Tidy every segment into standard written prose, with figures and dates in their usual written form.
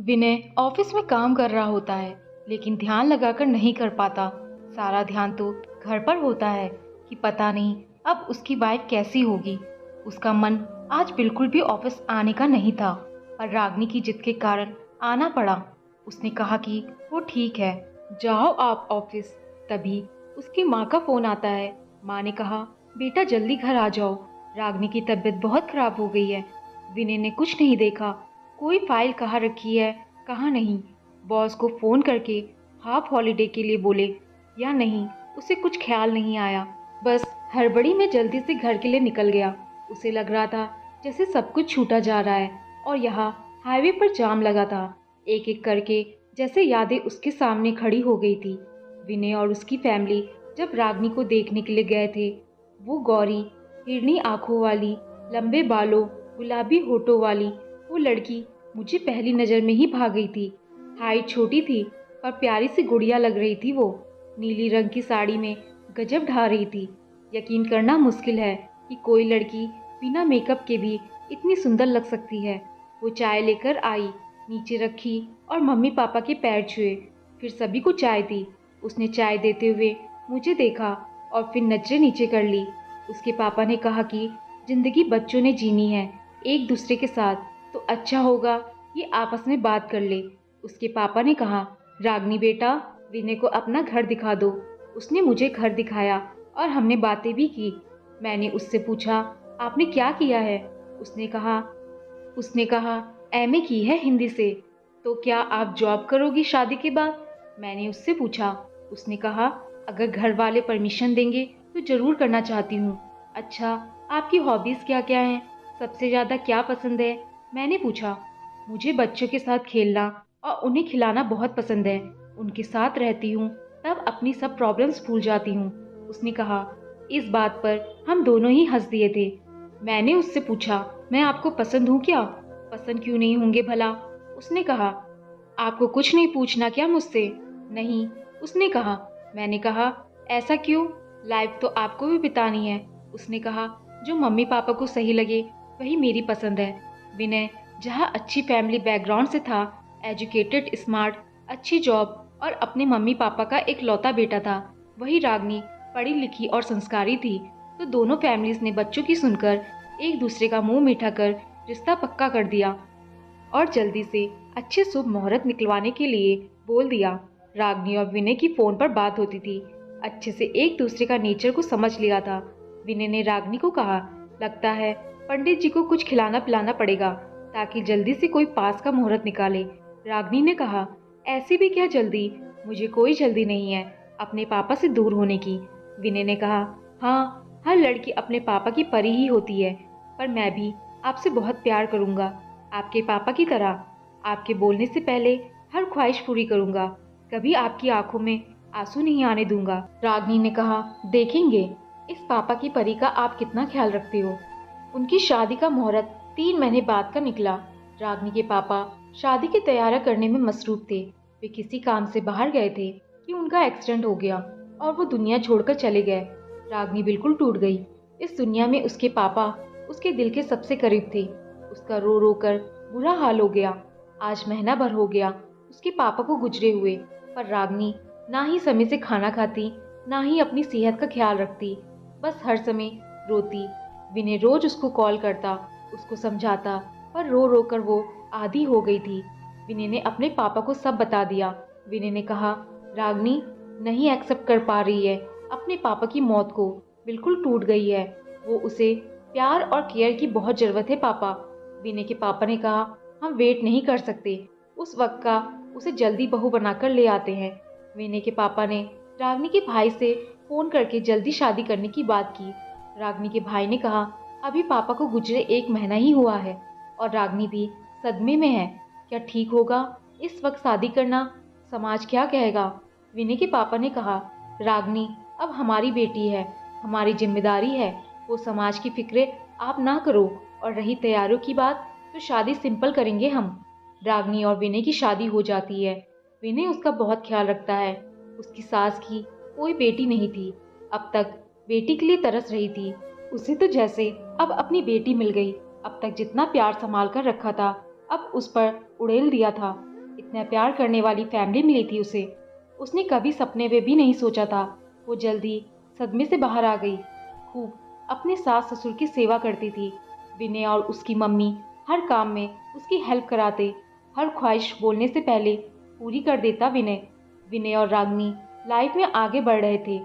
विनय office में काम कर रहा होता है, लेकिन ध्यान लगाकर नहीं कर पाता। सारा ध्यान तो घर पर होता है कि पता नहीं अब उसकी वाइफ कैसी होगी। उसका मन आज बिल्कुल भी ऑफिस आने का नहीं था, पर रागनी की जिद के कारण आना पड़ा। उसने कहा कि वो ठीक है, जाओ आप ऑफिस। तभी उसकी माँ का फोन आता है। माँ ने कहा, बेटा जल्दी घर आ जाओ, रागनी की तबीयत बहुत खराब हो गई है। विनय ने कुछ नहीं देखा, कोई फाइल कहाँ रखी है कहाँ नहीं। बॉस को फ़ोन करके हाफ हॉलिडे के लिए बोले या नहीं, उसे कुछ ख्याल नहीं आया। बस हड़बड़ी में जल्दी से घर के लिए निकल गया। उसे लग रहा था जैसे सब कुछ छूटा जा रहा है और यहाँ हाईवे पर जाम लगा था। एक एक करके जैसे यादें उसके सामने खड़ी हो गई थी। विनय और उसकी फैमिली जब रागनी को देखने के लिए गए थे, वो गौरी, हिरनी आंखों वाली, लंबे बालों, गुलाबी होठों वाली वो लड़की मुझे पहली नज़र में ही भा गई थी। हाइट छोटी थी पर प्यारी सी गुड़िया लग रही थी वो। नीली रंग की साड़ी में गजब ढा रही थी। यकीन करना मुश्किल है कि कोई लड़की बिना मेकअप के भी इतनी सुंदर लग सकती है। वो चाय लेकर आई, नीचे रखी और मम्मी पापा के पैर छुए, फिर सभी को चाय दी। उसने चाय देते हुए मुझे देखा और फिर नजरें नीचे कर ली। उसके पापा ने कहा कि जिंदगी बच्चों ने जीनी है एक दूसरे के साथ, तो अच्छा होगा ये आपस में बात कर ले। उसके पापा ने कहा, रागनी बेटा, विनय को अपना घर दिखा दो। उसने मुझे घर दिखाया और हमने बातें भी की। मैंने उससे पूछा, आपने क्या किया है? उसने कहा उसने कहा एमए की है हिंदी से। तो क्या आप जॉब करोगी शादी के बाद? मैंने उससे पूछा। उसने कहा, अगर घर वाले परमिशन देंगे तो ज़रूर करना चाहती हूँ। अच्छा, आपकी हॉबीज़ क्या क्या हैं? सबसे ज़्यादा क्या पसंद है? मैंने पूछा। मुझे बच्चों के साथ खेलना और उन्हें खिलाना बहुत पसंद है। उनके साथ रहती हूँ तब अपनी सब प्रॉब्लम्स भूल जाती हूँ। उसने कहा। इस बात पर हम दोनों ही हंस दिए थे। मैंने उससे पूछा, मैं आपको पसंद हूँ क्या? पसंद क्यों नहीं होंगे भला? उसने कहा। आपको कुछ नहीं पूछना क्या मुझसे? नहीं, उसने कहा। मैंने कहा, ऐसा क्यों? लाइफ तो आपको भी बितानी है। उसने कहा, जो मम्मी पापा को सही लगे वही मेरी पसंद है। विनय जहाँ अच्छी फैमिली बैकग्राउंड से था, एजुकेटेड, स्मार्ट, अच्छी जॉब और अपने मम्मी पापा का एक लौता बेटा था, वही रागनी पढ़ी लिखी और संस्कारी थी। तो दोनों फैमिलीज ने बच्चों की सुनकर एक दूसरे का मुंह मीठा कर रिश्ता पक्का कर दिया और जल्दी से अच्छे शुभ मुहूर्त निकलवाने के लिए बोल दिया। रागनी और विनय की फ़ोन पर बात होती थी। अच्छे से एक दूसरे का नेचर को समझ लिया था। विनय ने रागनी को कहा, लगता है पंडित जी को कुछ खिलाना पिलाना पड़ेगा ताकि जल्दी से कोई पास का मुहूर्त निकाले। रागनी ने कहा, ऐसी भी क्या जल्दी? मुझे कोई जल्दी नहीं है अपने पापा से दूर होने की। विनय ने कहा, हाँ, हर लड़की अपने पापा की परी ही होती है, पर मैं भी आपसे बहुत प्यार करूँगा, आपके पापा की तरह। आपके बोलने से पहले हर ख्वाहिश पूरी करूँगा, कभी आपकी आंखों में आंसू नहीं आने दूंगा। रागनी ने कहा, देखेंगे इस पापा की परी का आप कितना ख्याल रखते हो। उनकी शादी का मुहूर्त 3 महीने बाद का निकला। रागनी के पापा शादी की तैयारियां करने में मसरूफ थे। वे किसी काम से बाहर गए थे कि उनका एक्सीडेंट हो गया और वो दुनिया छोड़कर चले गए। रागनी बिल्कुल टूट गई। इस दुनिया में उसके पापा उसके दिल के सबसे करीब थे। उसका रो रो कर बुरा हाल हो गया। आज महीना भर हो गया उसके पापा को गुजरे हुए, पर रागनी ना ही समय से खाना खाती, ना ही अपनी सेहत का ख्याल रखती, बस हर समय रोती। विनय रोज उसको कॉल करता, उसको समझाता, पर रो रो कर वो आधी हो गई थी। विनय ने अपने पापा को सब बता दिया। विनय ने कहा, रागनी नहीं एक्सेप्ट कर पा रही है अपने पापा की मौत को, बिल्कुल टूट गई है। वो उसे प्यार और केयर की बहुत ज़रूरत है पापा। विनय के पापा ने कहा, हम वेट नहीं कर सकते, उस वक्त का उसे जल्दी बहू बनाकर ले आते हैं। विनय के पापा ने रागनी के भाई से फ़ोन करके जल्दी शादी करने की बात की। रागनी के भाई ने कहा, अभी पापा को गुजरे 1 महीना ही हुआ है और रागनी भी सदमे में है। क्या ठीक होगा इस वक्त शादी करना? समाज क्या कहेगा? विनय के पापा ने कहा, रागनी अब हमारी बेटी है, हमारी जिम्मेदारी है, वो समाज की फिक्र आप ना करो। और रही तैयारियों की बात, तो शादी सिंपल करेंगे हम। रागनी और विनय की शादी हो जाती है। विनय उसका बहुत ख्याल रखता है। उसकी सास की कोई बेटी नहीं थी, अब तक बेटी के लिए तरस रही थी। उसे तो जैसे अब अपनी बेटी मिल गई। अब तक जितना प्यार संभाल कर रखा था, अब उस पर उड़ेल दिया था। इतना प्यार करने वाली फैमिली मिली थी उसे। उसने कभी सपने में भी नहीं सोचा था। वो जल्दी सदमे से बाहर आ गई। खूब अपने सास ससुर की सेवा करती थी। विनय और उसकी मम्मी हर काम में उसकी हेल्प कराते। हर ख्वाहिश बोलने से पहले पूरी कर देता विनय। विनय और रागनी लाइफ में आगे बढ़ रहे थे।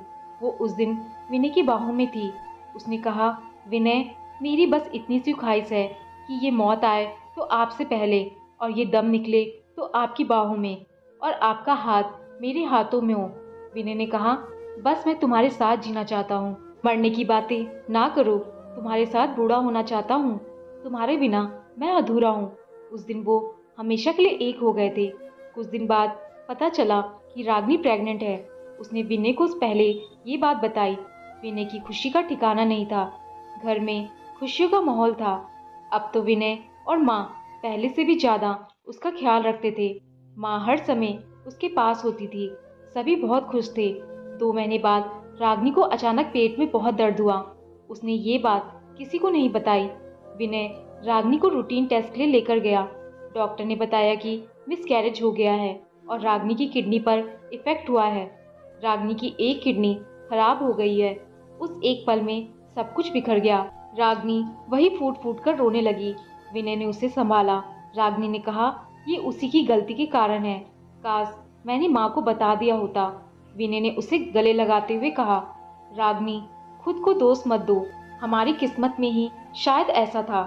वो उस दिन विनय की बाहों में थी। उसने कहा, विनय, मेरी बस इतनी सी ख्वाहिश है कि ये मौत आए तो आपसे पहले, और ये दम निकले तो आपकी बाहों में, और आपका हाथ मेरे हाथों में हो। विनय ने कहा, बस मैं तुम्हारे साथ जीना चाहता हूँ। मरने की बातें ना करो। तुम्हारे साथ बूढ़ा होना चाहता हूँ। तुम्हारे बिना मैं अधूरा हूँ। उस दिन वो हमेशा के लिए एक हो गए थे। कुछ दिन बाद पता चला कि रागनी प्रेग्नेंट है। उसने विनय को पहले ये बात बताई। विनय की खुशी का ठिकाना नहीं था। घर में खुशियों का माहौल था। अब तो विनय और माँ पहले से भी ज्यादा उसका ख्याल रखते थे। माँ हर समय उसके पास होती थी। सभी बहुत खुश थे। 2 महीने बाद रागनी को अचानक पेट में बहुत दर्द हुआ। उसने ये बात किसी को नहीं बताई। विनय रागनी को रूटीन टेस्ट के लिए लेकर गया। डॉक्टर ने बताया कि मिसकैरेज हो गया है और रागनी की किडनी पर इफेक्ट हुआ है। रागनी की एक किडनी खराब हो गई है। उस एक पल में सब कुछ बिखर गया। रागनी वही फूट फूट कर रोने लगी। विनय ने उसे संभाला। रागनी ने कहा, ये उसी की गलती के कारण है। काश मैंने माँ को बता दिया होता। विनय ने उसे गले लगाते हुए कहा, रागनी, खुद को दोष मत दो। हमारी किस्मत में ही शायद ऐसा था।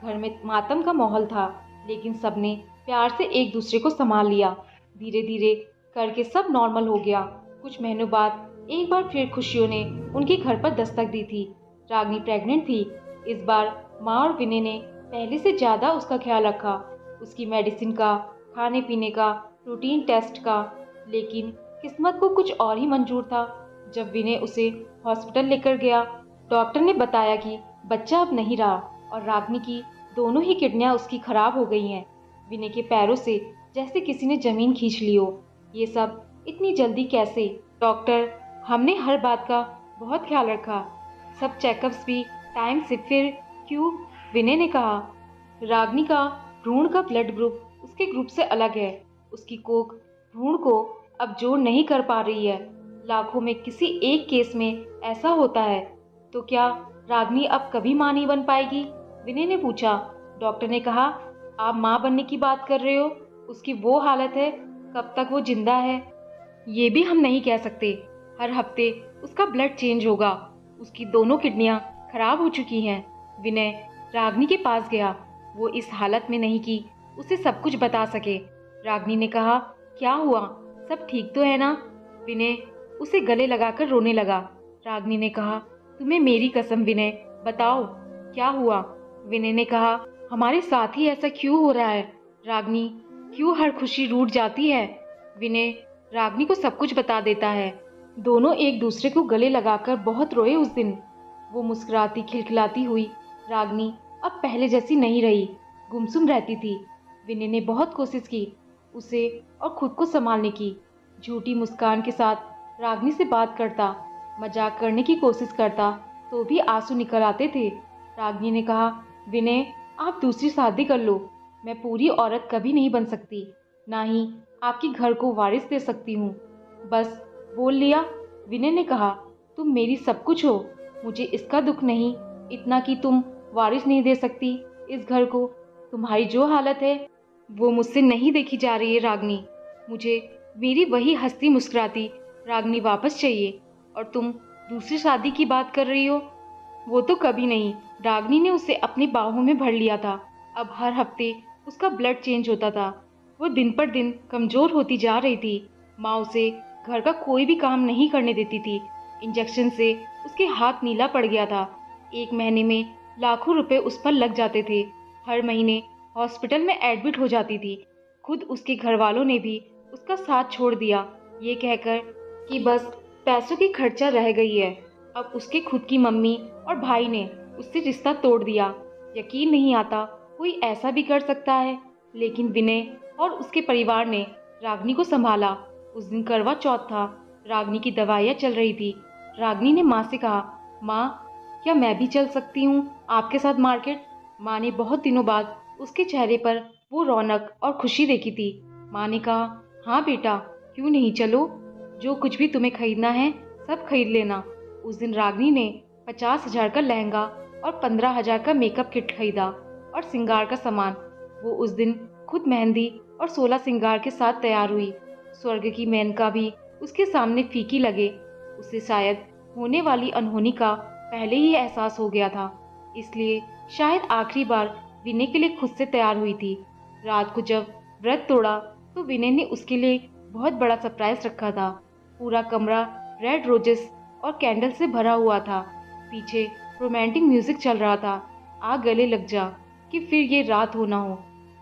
घर में मातम का माहौल था, लेकिन सबने प्यार से एक दूसरे को संभाल लिया। धीरे धीरे करके सब नॉर्मल हो गया। कुछ महीनों बाद एक बार फिर खुशियों ने उनके घर पर दस्तक दी थी। रागनी प्रेग्नेंट थी। इस बार माँ और विनय ने पहले से ज्यादा उसका ख्याल रखा। उसकी मेडिसिन का, खाने पीने का, रूटीन टेस्ट का। लेकिन किस्मत को कुछ और ही मंजूर था। जब विनय उसे हॉस्पिटल लेकर गया, डॉक्टर ने बताया कि बच्चा अब नहीं रहा और रागनी की दोनों ही किडनियां उसकी खराब हो गई हैं। विनय के पैरों से जैसे किसी ने जमीन खींच ली हो। ये सब इतनी जल्दी कैसे? डॉक्टर, हमने हर बात का बहुत ख्याल रखा। सब चेकअप्स भी टाइम से। फिर क्यों? विनय ने कहा, रागनी का भ्रूण का ब्लड ग्रुप उसके ग्रुप से अलग है। उसकी कोख भ्रूण को अब जोड़ नहीं कर पा रही है। लाखों में किसी एक केस में ऐसा होता है। तो क्या रागनी अब कभी मां नहीं बन पाएगी? विनय ने पूछा। डॉक्टर ने कहा, आप मां बनने की बात कर रहे हो? उसकी वो हालत है, कब तक वो जिंदा है ये भी हम नहीं कह सकते। हर हफ्ते उसका ब्लड चेंज होगा। उसकी दोनों किडनियां खराब हो चुकी हैं। विनय रागनी के पास गया। वो इस हालत में नहीं कि उसे सब कुछ बता सके। रागनी ने कहा, क्या हुआ? सब ठीक तो है ना? विनय उसे गले लगाकर रोने लगा। रागनी ने कहा, तुम्हें मेरी कसम विनय, बताओ क्या हुआ? विनय ने कहा, हमारे साथ ही ऐसा क्यों हो रहा है? रागनी, क्यों हर खुशी रूठ जाती है? विनय रागनी को सब कुछ बता देता है। दोनों एक दूसरे को गले लगाकर बहुत रोए उस दिन। वो मुस्कुराती खिलखिलाती हुई रागनी अब पहले जैसी नहीं रही, गुमसुम रहती थी। विनय ने बहुत कोशिश की उसे और खुद को संभालने की। झूठी मुस्कान के साथ रागनी से बात करता, मजाक करने की कोशिश करता, तो भी आंसू निकल आते थे। रागनी ने कहा, विनय, आप दूसरी शादी कर लो। मैं पूरी औरत कभी नहीं बन सकती, ना ही आपके घर को वारिस दे सकती हूँ। बस बोल लिया। विनय ने कहा, तुम मेरी सब कुछ हो। मुझे इसका दुख नहीं, इतना कि तुम वारिस नहीं दे सकती इस घर को। तुम्हारी जो हालत है वो मुझसे नहीं देखी जा रही है रागनी। मुझे मेरी वही हंसती मुस्कुराती रागनी वापस चाहिए। और तुम दूसरी शादी की बात कर रही हो? वो तो कभी नहीं। रागनी ने उसे अपनी बाहों में भर लिया था। अब हर हफ्ते उसका ब्लड चेंज होता था। वो दिन पर दिन कमजोर होती जा रही थी। माँ उसे घर का कोई भी काम नहीं करने देती थी। इंजेक्शन से उसके हाथ नीला पड़ गया था। 1 महीने में लाखों रुपए उस पर लग जाते थे। हर महीने हॉस्पिटल में एडमिट हो जाती थी। खुद उसके घर वालों ने भी उसका साथ छोड़ दिया, ये कहकर कि बस पैसों की खर्चा रह गई है। अब उसके खुद की मम्मी और भाई ने उससे रिश्ता तोड़ दिया। यकीन नहीं आता कोई ऐसा भी कर सकता है, लेकिन विनय और उसके परिवार ने रागनी को संभाला। उस दिन करवा चौथ था। रागनी की दवाइयाँ चल रही थी। रागनी ने माँ से कहा, माँ, क्या मैं भी चल सकती हूँ आपके साथ मार्केट? माँ ने बहुत दिनों बाद उसके चेहरे पर वो रौनक और खुशी देखी थी। माँ ने कहा, हाँ बेटा, क्यों नहीं, चलो, जो कुछ भी तुम्हें खरीदना है सब खरीद लेना। उस दिन रागिनी ने 50,000 का लहंगा और 15,000 का मेकअप किट खरीदा और श्रृंगार का सामान। वो उस दिन खुद मेहंदी और 16 श्रृंगार के साथ तैयार हुई। स्वर्ग की मेनका भी उसके सामने फीकी लगे। उसे शायद होने वाली अनहोनी का पहले ही एहसास हो गया था, इसलिए शायद आखिरी बार विनय के लिए खुद से तैयार हुई थी। रात को जब व्रत तोड़ा तो विनय ने उसके लिए बहुत बड़ा सरप्राइज रखा था। पूरा कमरा रेड रोजेस और कैंडल से भरा हुआ था। पीछे रोमांटिक म्यूजिक चल रहा था। आ गले लग जा, कि फिर ये रात हो ना हो,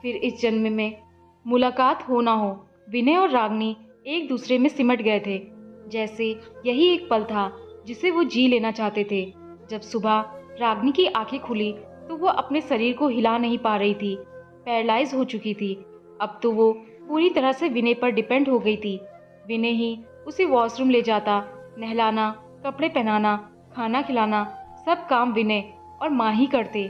फिर इस जन्म में मुलाकात हो ना हो। विनय और रागिनी एक दूसरे में सिमट गए थे, जैसे यही एक पल था जिसे वो जी लेना चाहते थे। जब सुबह रागिनी की आंखें खुली तो वो अपने शरीर को हिला नहीं पा रही थी, पैरालाइज हो चुकी थी। अब तो वो पूरी तरह से विनय पर डिपेंड हो गई थी। विनय ही उसे वॉशरूम ले जाता, नहलाना, कपड़े पहनाना, खाना खिलाना, सब काम विनय और माँ ही करते।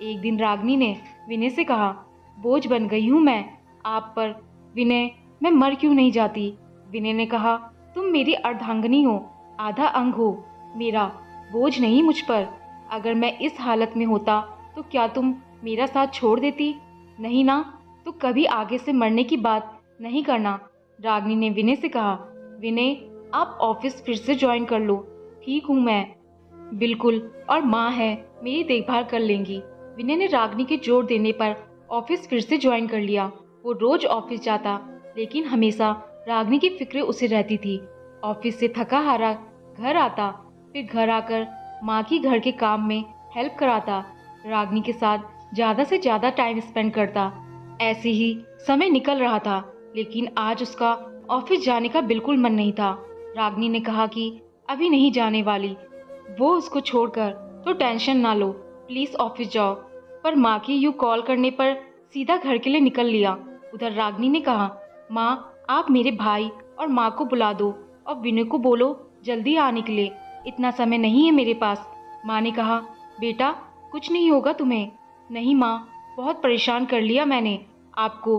एक दिन रागिनी ने विनय से कहा, बोझ बन गई हूँ मैं आप पर विनय, मैं मर क्यों नहीं जाती। विनय ने कहा, तुम मेरी अर्धांगिनी हो, आधा अंग हो मेरा, बोझ नहीं मुझ पर। अगर मैं इस हालत में होता तो क्या तुम मेरा साथ छोड़ देती? नहीं ना, तो कभी आगे से मरने की बात नहीं करना। रागिनी ने विनय से कहा, विनय, आप ऑफिस फिर से ज्वाइन कर लो। ठीक हूँ मैं, बिल्कुल, और माँ है, मेरी देखभाल कर लेंगी। विनय ने रागिनी के जोर देने पर ऑफिस फिर से ज्वाइन कर लिया। वो रोज ऑफिस जाता, लेकिन हमेशा रागिनी की फिक्र उसे रहती थी। ऑफिस से थका हारा घर आता, फिर घर आकर माँ की घर के काम में हेल्प कराता, रागिनी के साथ ज़्यादा से ज़्यादा टाइम स्पेंड करता। ऐसे ही समय निकल रहा था, लेकिन आज उसका ऑफिस जाने का बिल्कुल मन नहीं था। रागिनी ने कहा कि अभी नहीं जाने वाली, वो उसको छोड़कर, तो टेंशन ना लो, प्लीज ऑफिस जाओ। पर माँ की यूँ कॉल करने पर सीधा घर के लिए निकल लिया। उधर रागिनी ने कहा, माँ, आप मेरे भाई और माँ को बुला दो और विनय को बोलो जल्दी आने के लिए, इतना समय नहीं है मेरे पास। माँ ने कहा, बेटा, कुछ नहीं होगा तुम्हें। नहीं माँ, बहुत परेशान कर लिया मैंने आपको,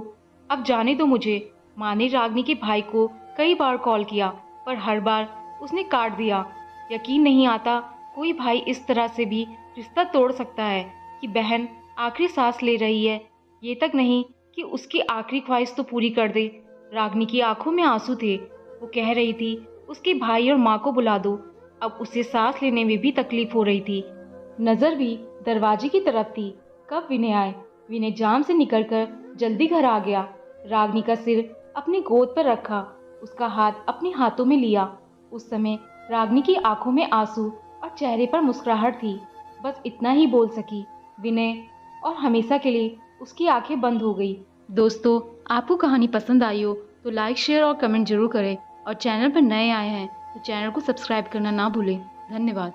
अब जाने दो मुझे। माँ ने रागिनी के भाई को कई बार कॉल किया, पर हर बार उसने काट दिया। यकीन नहीं आता कोई भाई इस तरह से भी रिश्ता तोड़ सकता है कि बहन आखिरी सांस ले रही है, ये तक नहीं कि उसकी आखिरी ख्वाहिश तो पूरी कर दे। रागिनी की आंखों में आंसू थे। वो कह रही थी उसके भाई और माँ को बुला दो। अब उसे सांस लेने में भी तकलीफ हो रही थी। नजर भी दरवाजे की तरफ थी। कब विनय आए। विनय जाम से निकलकर जल्दी घर आ गया। रागिनी का सिर अपनी गोद पर रखा, उसका हाथ अपने हाथों में लिया। उस समय रागिनी की आंखों में आंसू और चेहरे पर मुस्कुराहट थी। बस इतना ही बोल सकी, विनय, और हमेशा के लिए उसकी आंखें बंद हो गई। दोस्तों, आपको कहानी पसंद आई हो तो लाइक, शेयर और कमेंट जरूर करें, और चैनल पर नए आए हैं तो चैनल को सब्सक्राइब करना ना भूलें। धन्यवाद।